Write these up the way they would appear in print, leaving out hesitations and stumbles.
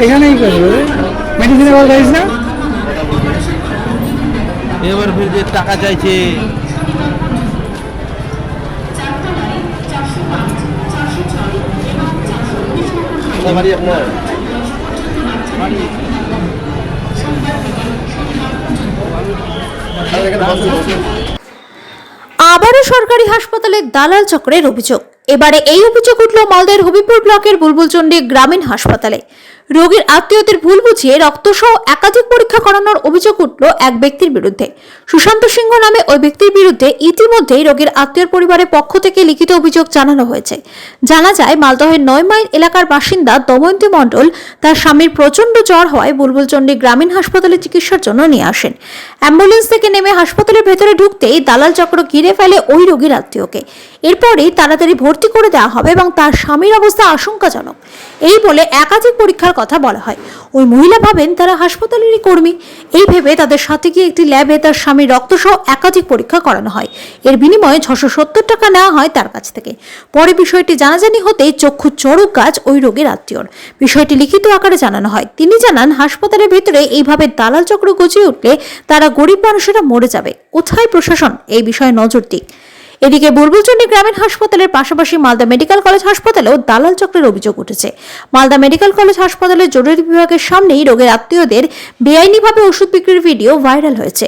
এখানেই মেডিসিন আবার গাইস না এবার ফির যে টাকা চাইছে আবারও সরকারি হাসপাতালে দালাল চক্রের অভিযোগ। এবারে এই অভিযোগ উঠল মালদার হবিপুর ব্লকের বুলবুলচন্ডী গ্রামীণ হাসপাতালে। রোগীর আত্মীয়দের ভুল বুঝিয়ে রক্তসহ একাধিক পরীক্ষা করানোর অভিযোগ উঠল এক ব্যক্তির বিরুদ্ধে। সুশান্ত সিংহ নামে ওই ব্যক্তির বিরুদ্ধে ইতিমধ্যেই রোগীর আত্মীয়র পরিবারের পক্ষ থেকে লিখিত অভিযোগ জানানো হয়েছে। জানা যায়, মালদহের 9 মাইল এলাকার বাসিন্দা দময়ন্তী মণ্ডল তার স্বামীর প্রচন্ড জ্বর হওয়ায় বুলবুলচন্ডী গ্রামীণ হাসপাতালে চিকিৎসার জন্য নিয়ে আসেন। অ্যাম্বুলেন্স থেকে নেমে হাসপাতালের ভেতরে ঢুকতেই দালাল চক্র ঘিরে ফেলে ওই রোগীর আত্মীয়কে। এরপরেই তাড়াতাড়ি ভর্তি করে দেওয়া হবে এবং তার স্বামীর অবস্থা আশঙ্কাজনক এই বলে একাধিক পরীক্ষার কথা বলা হয়। ওই মহিলা ভাবেন তারা হাসপাতালেরই কর্মী। এই ভেবে তাদের সাথে গিয়ে একটি ল্যাবে তার স্বামীর রক্তসহ একাধিক পরীক্ষা করানো হয়। এর বিনিময়ে 670 টাকা নেওয়া হয় তার কাছ থেকে। পরে বিষয়টি জানাজানি হতেই চক্ষু চড়ক গাছ ওই রোগীর আত্মীয়র। বিষয়টি লিখিত আকারে জানানো হয়। তিনি জানান, হাসপাতালের ভেতরে এইভাবে দালাল চক্র গজিয়ে উঠলে তারা গরিব মানুষেরা মরে যাবে। কোথায় প্রশাসন এই বিষয়ে নজর দিক। এদিকে বুলবুলচন্ডী গ্রামীণ হাসপাতালের পাশাপাশি মালদা মেডিকেল কলেজ হাসপাতালেও দালাল চক্রের অভিযোগ উঠেছে। মালদা মেডিকেল কলেজ হাসপাতালের জরুরি বিভাগের সামনেই রোগীর আত্মীয়দের বেআইনিভাবে ওষুধ বিক্রির ভিডিও ভাইরাল হয়েছে।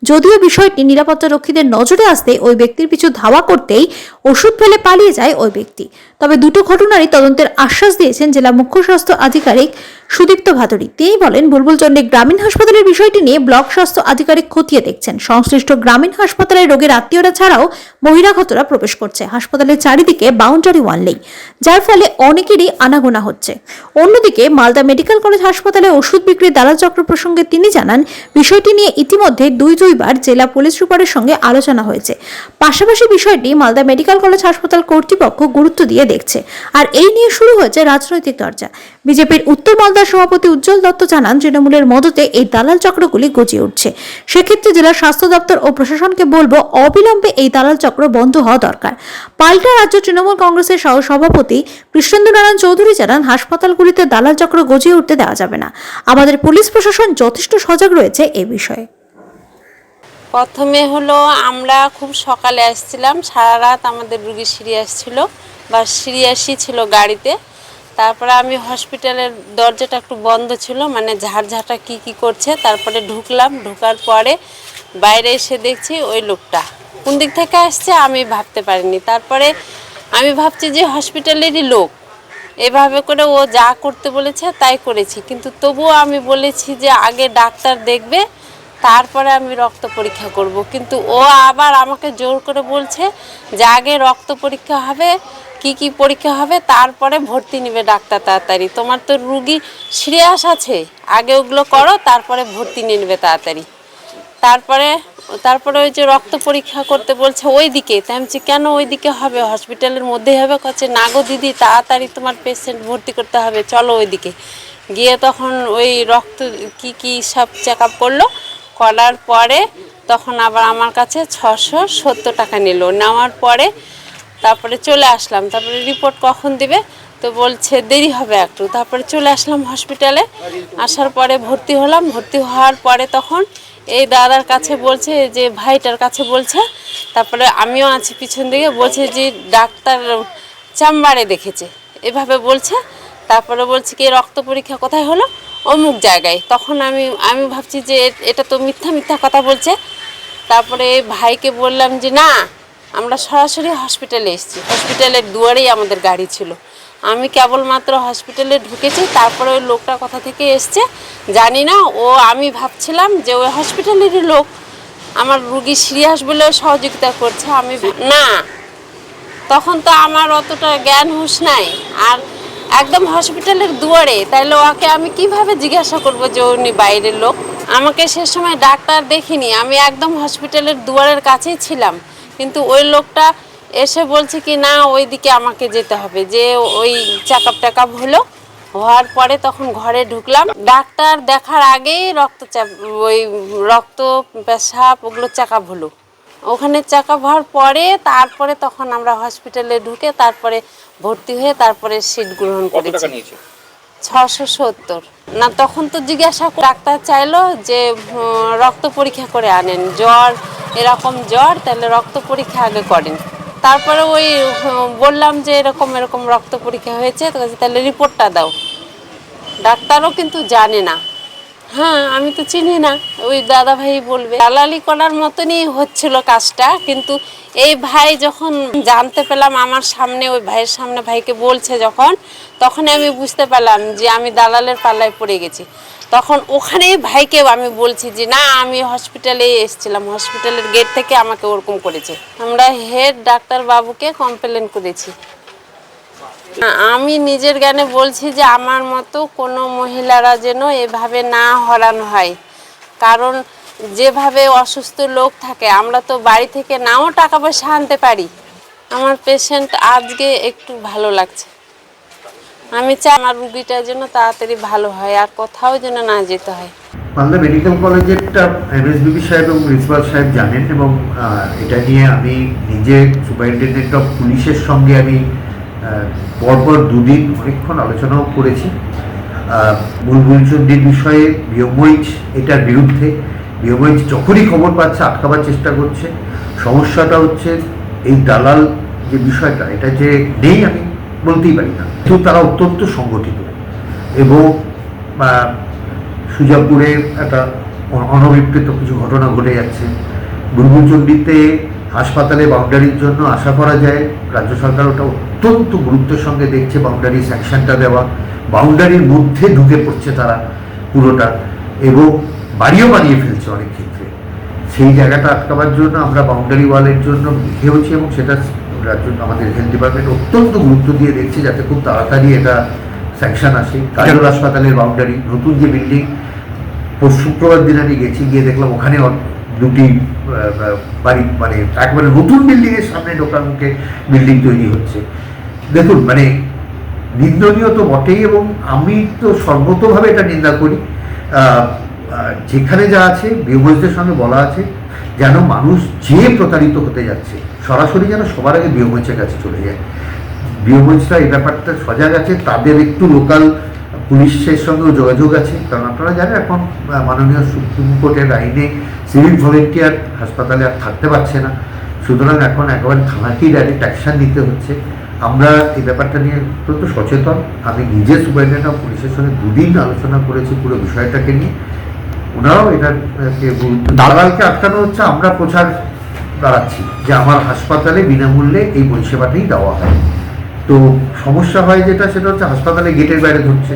যদিও বিষয়টি নিরাপত্তা রক্ষীদের নজরে আসতে ওই ব্যক্তির পিছু ধাওয়া করতেই ওষুধ ফেলে পালিয়ে যায় ওই ব্যক্তি। তবে দুটো ঘটনারই তদন্তের আশ্বাস দিয়েছেন জেলা মুখ্য স্বাস্থ্য আধিকারিক সুদীপ্ত ভাদুরী। তিনি বলেন, বুলবুলচন্ডী গ্রামীণ হাসপাতালের বিষয়টি নিয়ে ব্লক স্বাস্থ্য আধিকারিক খতিয়ে দেখছেন। সংশ্লিষ্ট গ্রামীণ হাসপাতালের রোগীর আত্মীয়রা ছাড়াও বহিরাগতরা প্রবেশ করছে। হাসপাতালের চারিদিকে বাউন্ডারি ওয়াল নেই, যার ফলে অনেকেরই আনাগোনা হচ্ছে। অন্যদিকে মালদা মেডিকেল কলেজ হাসপাতালে ওষুধ বিক্রি দালাল চক্র প্রসঙ্গে তিনি জানান, বিষয়টি নিয়ে ইতিমধ্যে দুইবার জেলা পুলিশ সুপারের সঙ্গে আলোচনা হয়েছে। পাশাপাশি বিষয়টি মালদা মেডিকেল কলেজ হাসপাতাল কর্তৃপক্ষ গুরুত্ব দিয়ে দেখছে। আর এই নিয়ে শুরু হয়েছে রাজনৈতিক চর্চা। বিজেপির উত্তর মালদার সভাপতি উজ্জ্বল দত্ত জানান, তৃণমূলের মদতে এই দালাল চক্রগুলি গজিয়ে উঠছে। সেক্ষেত্রে জেলা স্বাস্থ্য দপ্তর ও প্রশাসনকে বলবো, অবিলম্বে এই দালাল চক্র বন্ধ হওয়া দরকার। পাল্টা রাজ্য তৃণমূল কংগ্রেসের সহ সভাপতি কৃষ্ণেন্দু নারায়ণ চৌধুরী জানান, হাসপাতালগুলিতে দালাল চক্র গজিয়ে উঠতে দেওয়া যাবে না। আমাদের পুলিশ প্রশাসন যথেষ্ট সজাগ রয়েছে এ বিষয়ে। প্রথমে হলো আমরা খুব সকালে আসছিলাম, সারা রাত আমাদের রুগী সিরিয়াস ছিল বা সিরিয়াসই ছিল গাড়িতে। তারপরে আমি হসপিটালের দরজাটা একটু বন্ধ ছিল, মানে ঝাড়ঝাঁটা কি করছে। তারপরে ঢুকলাম, ঢোকার পরে বাইরে এসে দেখছি ওই লোকটা কোন দিক থেকে আসছে আমি ভাবতে পারিনি। তারপরে আমি ভাবছি যে হসপিটালেরই লোক, এভাবে করে ও যা করতে বলেছে তাই করেছি। কিন্তু তবুও আমি বলেছি যে আগে ডাক্তার দেখবে, তারপরে আমি রক্ত পরীক্ষা করব। কিন্তু ও আবার আমাকে জোর করে বলছে যে আগে রক্ত পরীক্ষা হবে, কি পরীক্ষা হবে, তারপরে ভর্তি নেবে ডাক্তার তাড়াতাড়ি। তোমার তো রুগী সিরিয়াস আছে, আগে ওগুলো করো, তারপরে ভর্তি নিয়ে নেবে তাড়াতাড়ি। তারপরে ওই যে রক্ত পরীক্ষা করতে বলছে ওই দিকে। তাই আমি কেন ওই দিকে হবে, হসপিটালের মধ্যেই হবে। কাছে না গো দিদি, তাড়াতাড়ি তোমার পেশেন্ট ভর্তি করতে হবে, চলো ওই দিকে। গিয়ে তখন ওই রক্ত কি সব চেক আপ করলো। করার পরে তখন আবার আমার কাছে 670 টাকা নিল। নেওয়ার পরে তারপরে চলে আসলাম। তারপরে রিপোর্ট কখন দিবে, তো বলছে দেরি হবে একটু। তারপরে চলে আসলাম হসপিটালে। আসার পরে ভর্তি হলাম। ভর্তি হওয়ার পরে তখন এই দাদার কাছে বলছে, যে ভাইটার কাছে বলছে, তারপরে আমিও আছি পিছন দিকে, বলছে যে ডাক্তার চেম্বারে দেখেছে, এভাবে বলছে। তারপরে বলছে কি রক্ত পরীক্ষা কোথায় হলো, অমুক জায়গায়। তখন আমি ভাবছি যে এটা তো মিথ্যা কথা বলছে। তারপরে ভাইকে বললাম যে না, আমরা সরাসরি হসপিটালে এসেছি, হসপিটালের দুয়ারেই আমাদের গাড়ি ছিল। আমি কেবলমাত্র হসপিটালে ঢুকেছি, তারপরে ওই লোকটা কোথা থেকে এসছে জানি না। আমি ভাবছিলাম যে ওই হসপিটালেরই লোক, আমার রুগী সিরিয়াস বলে সহযোগিতা করছে। আমি না, তখন তো আমার অতটা জ্ঞান হুঁশ নাই। আর একদম হসপিটালের দুয়ারে, তাইলে ওকে আমি কিভাবে জিজ্ঞাসা করব যে উনি বাইরের লোক। আমাকে সে সময় ডাক্তার দেখিনি, আমি একদম হসপিটালের দুয়ারের কাছেই ছিলাম। কিন্তু ওই লোকটা এসে বলছে কি না, ওই দিকে আমাকে যেতে হবে। যে ওই চেকআপ টেকআপ হলো, হওয়ার পরে তখন ঘরে ঢুকলাম। ডাক্তার দেখার আগেই রক্ত পেশাব ওগুলো চেকআপ হলো। ওখানে চেক আপ হওয়ার পরে তারপরে তখন আমরা হসপিটালে ঢুকে তারপরে ভর্তি হয়ে তারপরে সিট গ্রহণ করেছি। 670 না, তখন তো জিজ্ঞাসা ডাক্তার চাইলো যে রক্ত পরীক্ষা করে আনেন, জ্বর এরকম জ্বর, তাহলে রক্ত পরীক্ষা আগে করেন। তারপরে ওই বললাম যে এরকম এরকম রক্ত পরীক্ষা হয়েছে, তাহলে রিপোর্টটা দাও। ডাক্তারও কিন্তু জানে না, হ্যাঁ আমি তো চিনি না, ওই দাদা ভাই বলবে। দালালি করার মতনই হচ্ছিল কাজটা, কিন্তু এই ভাই যখন জানতে পেলাম আমার সামনে, ওই ভাইয়ের সামনে ভাইকে বলছে যখন, তখনই আমি বুঝতে পারলাম যে আমি দালালের পাল্লায় পড়ে গেছি। তখন ওখানেই ভাইকে আমি বলছি যে না, আমি হসপিটালে এসেছিলাম, হসপিটালের গেট থেকে আমাকে ওরকম করেছে। আমরা হেড ডাক্তার বাবুকে কমপ্লেন করেছি। আমি নিজের জ্ঞানে বলছি যে আমার মতো কোনো মহিলারা যেন এভাবে না হরান হয়, কারণ যেভাবে অসুস্থ লোক থাকে আমরা তো বাড়ি থেকে নাও টাকা পয়সা আনতে পারি। আমার পেশেন্ট আজকে একটু ভালো লাগছে, আমি চাই আমার রুগীটা যেন তাড়াতাড়ি ভালো হয় আর কোথাও যেন না যেতে হয়। মালদা মেডিকেল কলেজেরটা এমএসবিবি সাহেব এবং প্রিন্সিপাল সাহেব জানেন, এবং এটা নিয়ে আমি নিজে সুপারিনটেন্ডেন্ট অফ পুলিশের সঙ্গে আমি পরপর দুদিন অনেকক্ষণ আলোচনাও করেছি। বুলবুল চণ্ডীর বিষয়ে বিএমওইচ এটার বিরুদ্ধে, বিএমওইচ যখনই খবর পাচ্ছে আটকাবার চেষ্টা করছে। সমস্যাটা হচ্ছে এই দালাল যে বিষয়টা, এটা যে নেই আমি বলতেই পারি না, কিন্তু তারা অত্যন্ত সংগঠিত। এবং সুজাপুরে একটা অনভিপ্রেত কিছু ঘটনা ঘটে যাচ্ছে। বুলবুল চণ্ডীতে হাসপাতালে বাউন্ডারির জন্য আশা করা যায় রাজ্য সরকার ওটা অত্যন্ত গুরুত্বের সঙ্গে দেখছে, বাউন্ডারি স্যাংশনটা দেওয়া, বাউন্ডারির মধ্যে ঢুকে পড়ছে তারা পুরোটা, এবং বাড়িও বানিয়ে ফেলছে অনেক ক্ষেত্রে। সেই জায়গাটা আটকাবার জন্য আমরা বাউন্ডারি ওয়ালের জন্য লিখেওছি, এবং সেটা রাজ্য আমাদের হেলথ ডিপার্টমেন্ট অত্যন্ত গুরুত্ব দিয়ে দেখছে যাতে খুব তাড়াতাড়ি এটা স্যাংশন আসে। কাজল হাসপাতালের বাউন্ডারি, নতুন যে বিল্ডিং, শুক্রবার দিন আমি গেছি, গিয়ে দেখলাম ওখানে দুটি বাড়ি, মানে একবারে নতুন বিল্ডিংয়ের সামনে ঢোকার মুখে বিল্ডিং তৈরি হচ্ছে। দেখুন, মানে নিন্দনীয় তো বটেই, এবং আমি তো সর্বতভাবে এটা নিন্দা করি। যেখানে যা আছে বিএমওইচদের সঙ্গে বলা আছে যেন মানুষ যে প্রতারিত হতে যাচ্ছে সরাসরি যেন সবার আগে বিএমওইচের কাছে চলে যায়। বিএমওইচরা এই ব্যাপারটা সজাগ আছে, তাদের একটু লোকাল পুলিশের সঙ্গেও যোগাযোগ আছে, কারণ আপনারা জানেন এখন মাননীয় সুপ্রিম কোর্টের আইনে সিভিল ভলেন্টিয়ার হাসপাতালে আর থাকতে পারছে না, সুতরাং এখন একেবারে থানাকেই ডাইরেক্ট অ্যাকশান নিতে হচ্ছে। আমরা এই ব্যাপারটা নিয়ে অত্যন্ত সচেতন। আমি নিজে সুপারিনটেন্ডেন্ট অফ পুলিশের সঙ্গে দুদিন আলোচনা করেছি পুরো বিষয়টাকে নিয়ে, ওনারাও এটাকে দালালকে আটকানো হচ্ছে, আমরা প্রচার দাঁড়াচ্ছি যে আমার হাসপাতালে বিনামূল্যে এই পরিষেবাটাই দেওয়া হয়। তো সমস্যা হয় যেটা, সেটা হচ্ছে হাসপাতালে গেটের বাইরে ধরছে।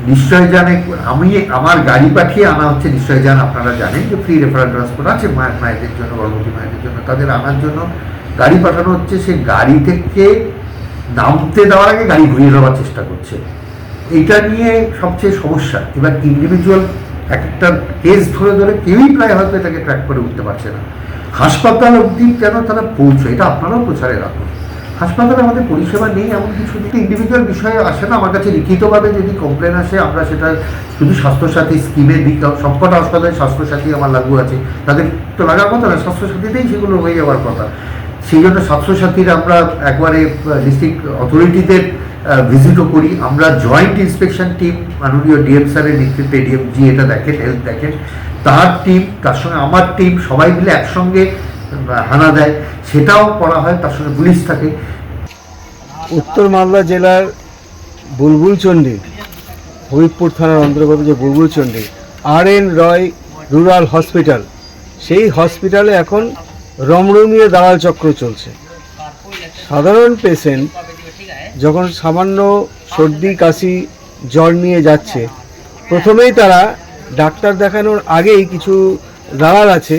নিশ্চয় জানে, আমি আমার গাড়ি পাঠিয়ে আনা হচ্ছে, নিশ্চয় জান আপনারা জানেন যে ফ্রি রেফারেল ট্রান্সপোর্ট আছে মায়েদের জন্য, গর্ভবতী মায়েদের জন্য, তাদের আনার জন্য গাড়ি পাঠানো হচ্ছে। সে গাড়ি থেকে নামতে দেওয়ার আগে গাড়ি ঘুরিয়ে দেওয়ার চেষ্টা করছে। এইটা নিয়ে সবচেয়ে সমস্যা। এবার ইন্ডিভিজুয়াল এক একটা কেস ধরে ধরে কেউই প্রায় হয়তো এটাকে ট্র্যাক করে উঠতে পারছে না। হাসপাতাল অবধি কেন তারা পৌঁছয়, এটা আপনারাও প্রচারে রাখুন। হাসপাতালে আমাদের পরিষেবা নেই এমন কিছু নেই। ইন্ডিভিজুয়াল বিষয়ে আসে না, আমার কাছে লিখিতভাবে যদি কমপ্লেন আসে, আমরা সেটা শুধু স্বাস্থ্যসাথী স্কিমের দিক, সবকটা হাসপাতালে স্বাস্থ্যসাথী আমার লাগু আছে, তাদের তো লাগার কথা না, স্বাস্থ্যসাথীতেই সেগুলো হয়ে যাওয়ার কথা। সেই জন্য স্বাস্থ্যসাথীর আমরা একবারে ডিস্ট্রিক্ট অথরিটিদের ভিজিটও করি। আমরা জয়েন্ট ইন্সপেকশন টিম, মাননীয় ডিএম স্যারের নেতৃত্বে, ডিএমজি এটা দেখেন, হেলথ দেখেন, তার টিম, তার সঙ্গে আমার টিম, সবাই মিলে একসঙ্গে হানা দেয়, সেটাও করা হয়, তার সঙ্গে পুলিশ থাকে। উত্তর মালদা জেলার বুলবুলচণ্ডী, হবিবপুর থানার অন্তর্গত যে বুলবুলচণ্ডী আর.এন. রয় রুরাল হসপিটাল, সেই হসপিটালে এখন রমরমিয়ে দালাল চক্র চলছে। সাধারণ পেশেন্ট যখন সামান্য সর্দি কাশি জ্বর নিয়ে যাচ্ছে, প্রথমেই তারা ডাক্তার দেখানোর আগেই কিছু দালাল আছে,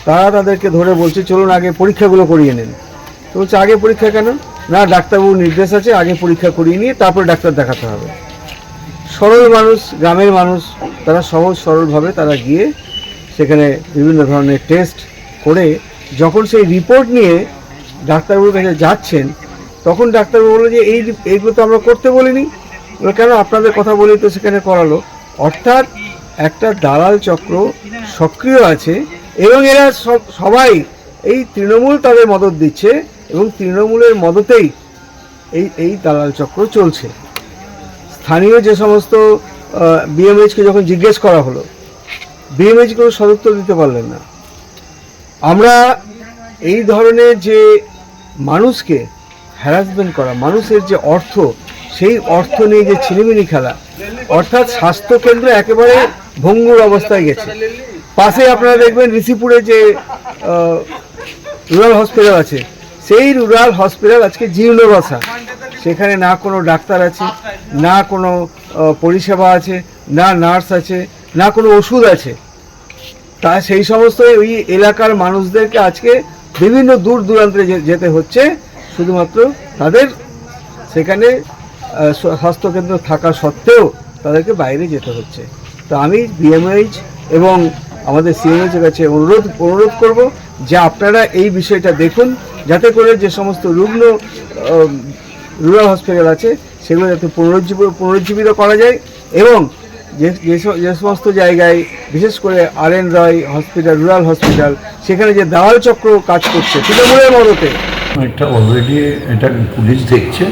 তারা তাদেরকে ধরে বলছে চলুন আগে পরীক্ষাগুলো করিয়ে নেন। তো বলছে আগে পরীক্ষা কেন না, ডাক্তারবাবুর নির্দেশ আছে আগে পরীক্ষা করিয়ে নিয়ে তারপর ডাক্তার দেখাতে হবে। সরল মানুষ, গ্রামের মানুষ, তারা সহজ সরলভাবে তারা গিয়ে সেখানে বিভিন্ন ধরনের টেস্ট করে যখন সেই রিপোর্ট নিয়ে ডাক্তারবাবুর কাছে যাচ্ছেন, তখন ডাক্তারবাবু বললো যে এইগুলো তো আমরা করতে বলিনি। কেন, আপনাদের কথা বলেই তো সেখানে করালো। অর্থাৎ একটা দালাল চক্র সক্রিয় আছে, এবং এরা সবাই এই তৃণমূল তাদের মদত দিচ্ছে এবং তৃণমূলের মদতেই এই দালাল চক্র চলছে। স্থানীয় যে সমস্ত বিএমএইচকে যখন জিজ্ঞেস করা হলো, বিএমএইচ কোনো সদুত্তর দিতে পারলেন না। আমরা এই ধরনের যে মানুষকে হ্যারাসমেন্ট করা, মানুষের যে অর্থ, সেই অর্থ নিয়ে যে ছিনিমিনি খেলা, অর্থাৎ স্বাস্থ্যকেন্দ্র একেবারে ভঙ্গুর অবস্থায় গেছে। পাশে আপনারা দেখবেন ঋষিপুরে যে রুরাল হসপিটাল আছে, সেই রুরাল হসপিটাল আজকে জীর্ণদশা। সেখানে না কোনো ডাক্তার আছে, না কোনো পরিষেবা আছে, না নার্স আছে, না কোনো ওষুধ আছে। তা সেই সমস্ত ওই এলাকার মানুষদেরকে আজকে বিভিন্ন দূর দূরান্তে যেতে হচ্ছে, শুধুমাত্র তাদের সেখানে স্বাস্থ্যকেন্দ্র থাকা সত্ত্বেও তাদেরকে বাইরে যেতে হচ্ছে। তো আমি বিএমএইচ এবং আমাদের সিএমএইচের কাছে অনুরোধ করব যে আপনারা এই বিষয়টা দেখুন, যাতে করে যে সমস্ত রুগ্ন রুরাল হসপিটাল আছে সেগুলো যাতে পুনরুজ্জীবিত করা যায়, এবং যে সমস্ত জায়গায় বিশেষ করে RN রয় হসপিটাল, রুরাল হসপিটাল, সেখানে যে দালাল চক্র কাজ করছে তৃণমূলের মদতে। এটা অলরেডি এটা পুলিশ দেখছে,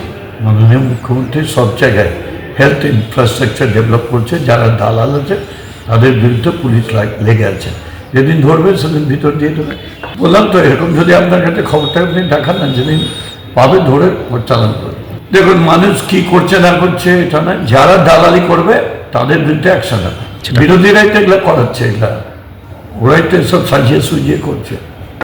মাননীয় মুখ্যমন্ত্রী সব জায়গায় হেলথ ইনফ্রাস্ট্রাকচার ডেভেলপ করছে, যারা দালাল আছে তাদের বিরুদ্ধে পুলিশ লেগে আছে, যেদিন ধরবে সেদিন ভিতর দিয়ে দেবে। বললাম তো, এরকম যদি আপনার কাছে খবরটা আপনি দেখান না, যেদিন পাবে ধরে চালান করবে। দেখুন মানুষ কি করছে না করছে এটা না, যারা দালালি করবে তাদের বিরুদ্ধে অ্যাকশন হবে। বিরোধীরাই তো এগুলো করাচ্ছে, এগুলা ওরাই তো সব সাজিয়ে সুজিয়ে করছে।